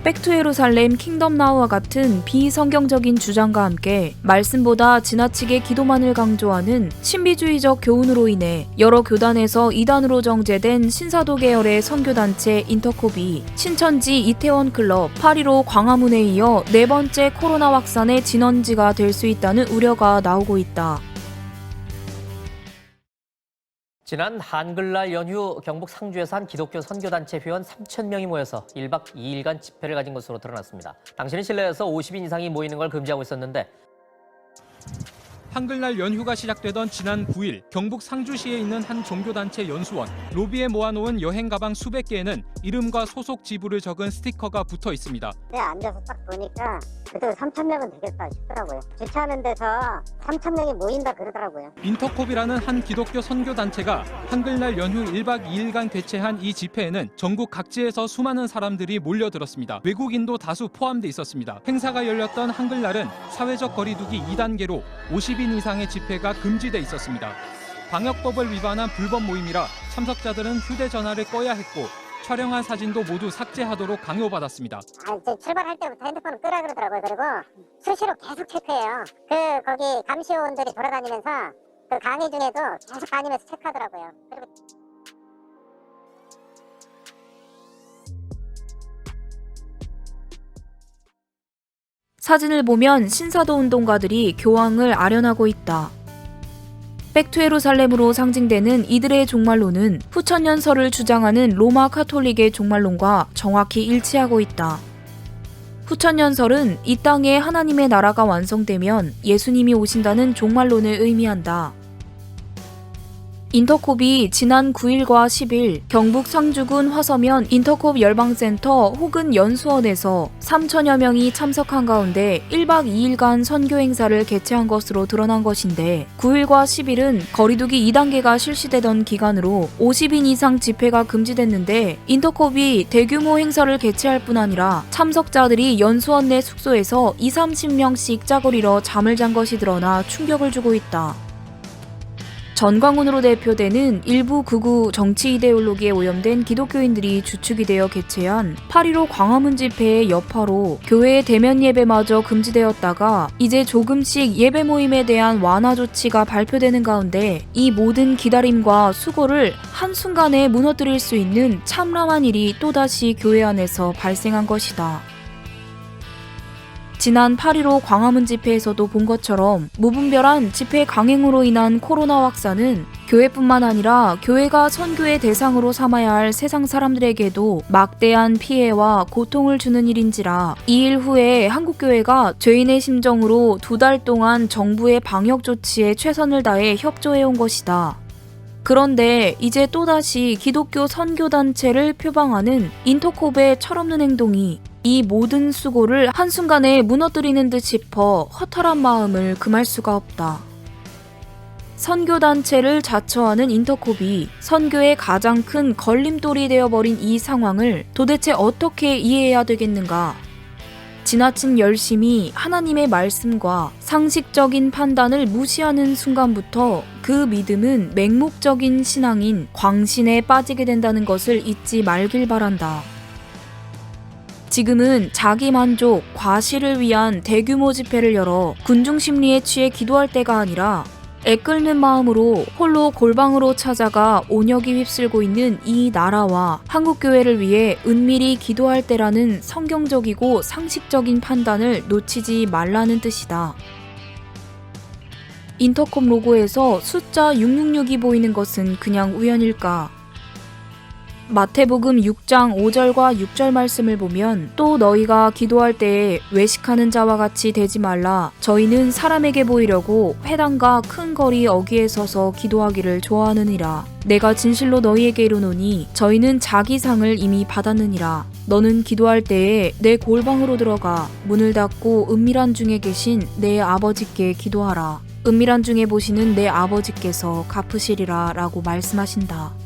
백투 예루살렘 킹덤 나우와 같은 비성경적인 주장과 함께 말씀보다 지나치게 기도만을 강조하는 신비주의적 교훈으로 인해 여러 교단에서 이단으로 정제된 신사도 계열의 선교단체 인터콥이 신천지 이태원 클럽 8.15 광화문에 이어 네 번째 코로나 확산의 진원지가 될 수 있다는 우려가 나오고 있다. 지난 한글날 연휴 경북 상주에서 한 기독교 선교단체 회원 3,000명이 모여서 1박 2일간 집회를 가진 것으로 드러났습니다. 당시는 실내에서 50인 이상이 모이는 걸 금지하고 있었는데 한글날 연휴가 시작되던 지난 9일 경북 상주시에 있는 한 종교단체 연수원 로비에 모아놓은 여행 가방 수백 개에는 이름과 소속 지부를 적은 스티커가 붙어 있습니다. 앉아서 딱 보니까 그때 3,000명은 되겠다 싶더라고요. 주차하는 데서 3,000명이 모인다 그러더라고요. 인터콥이라는 한 기독교 선교단체가 한글날 연휴 1박 2일간 개최한 이 집회에는 전국 각지에서 수많은 사람들이 몰려들었습니다. 외국인도 다수 포함돼 있었습니다. 행사가 열렸던 한글날은 사회적 거리두기 2단계로 50인 이상의 집회가 금지돼 있었습니다. 방역법을 위반한 불법 모임이라 참석자들은 휴대전화를 꺼야 했고 촬영한 사진도 모두 삭제하도록 강요받았습니다. 이제 출발할 때부터 핸드폰을 끄라 그러더라고요. 그리고 수시로 계속 체크해요. 거기 감시요원들이 돌아다니면서 그 강의 중에도 계속 다니면서 체크하더라고요. 그리고 사진을 보면 신사도 운동가들이 교황을 아련하고 있다. 백투 예루살렘으로 상징되는 이들의 종말론은 후천년설을 주장하는 로마 카톨릭의 종말론과 정확히 일치하고 있다. 후천년설은 이 땅에 하나님의 나라가 완성되면 예수님이 오신다는 종말론을 의미한다. 인터콥이 지난 9일과 10일 경북 상주군 화서면 인터콥 열방센터 혹은 연수원에서 3,000여 명이 참석한 가운데 1박 2일간 선교 행사를 개최한 것으로 드러난 것인데 9일과 10일은 거리두기 2단계가 실시되던 기간으로 50인 이상 집회가 금지됐는데 인터콥이 대규모 행사를 개최할 뿐 아니라 참석자들이 연수원 내 숙소에서 20-30명씩 짝을 이뤄 잠을 잔 것이 드러나 충격을 주고 있다. 전광훈으로 대표되는 일부 극우 정치 이데올로기에 오염된 기독교인들이 주축이 되어 개최한 8.15 광화문 집회의 여파로 교회의 대면 예배마저 금지되었다가 이제 조금씩 예배 모임에 대한 완화 조치가 발표되는 가운데 이 모든 기다림과 수고를 한순간에 무너뜨릴 수 있는 참담한 일이 또다시 교회 안에서 발생한 것이다. 지난 8.15 광화문 집회에서도 본 것처럼 무분별한 집회 강행으로 인한 코로나 확산은 교회뿐만 아니라 교회가 선교의 대상으로 삼아야 할 세상 사람들에게도 막대한 피해와 고통을 주는 일인지라 이 일 후에 한국교회가 죄인의 심정으로 2달 동안 정부의 방역 조치에 최선을 다해 협조해온 것이다. 그런데 이제 또다시 기독교 선교단체를 표방하는 인터콥의 철없는 행동이 이 모든 수고를 한순간에 무너뜨리는 듯 싶어 허탈한 마음을 금할 수가 없다. 선교단체를 자처하는 인터콥이 선교의 가장 큰 걸림돌이 되어버린 이 상황을 도대체 어떻게 이해해야 되겠는가? 지나친 열심이 하나님의 말씀과 상식적인 판단을 무시하는 순간부터 그 믿음은 맹목적인 신앙인 광신에 빠지게 된다는 것을 잊지 말길 바란다. 지금은 자기 만족, 과시를 위한 대규모 집회를 열어 군중 심리에 취해 기도할 때가 아니라 애끓는 마음으로 홀로 골방으로 찾아가 온역이 휩쓸고 있는 이 나라와 한국교회를 위해 은밀히 기도할 때라는 성경적이고 상식적인 판단을 놓치지 말라는 뜻이다. 인터콥 로고에서 숫자 666이 보이는 것은 그냥 우연일까? 마태복음 6장 5절과 6절 말씀을 보면 또 너희가 기도할 때에 외식하는 자와 같이 되지 말라. 저희는 사람에게 보이려고 회당과 큰 거리 어귀에 서서 기도하기를 좋아하느니라. 내가 진실로 너희에게 이르노니 저희는 자기 상을 이미 받았느니라. 너는 기도할 때에 내 골방으로 들어가 문을 닫고 은밀한 중에 계신 내 아버지께 기도하라. 은밀한 중에 보시는 내 아버지께서 갚으시리라 라고 말씀하신다.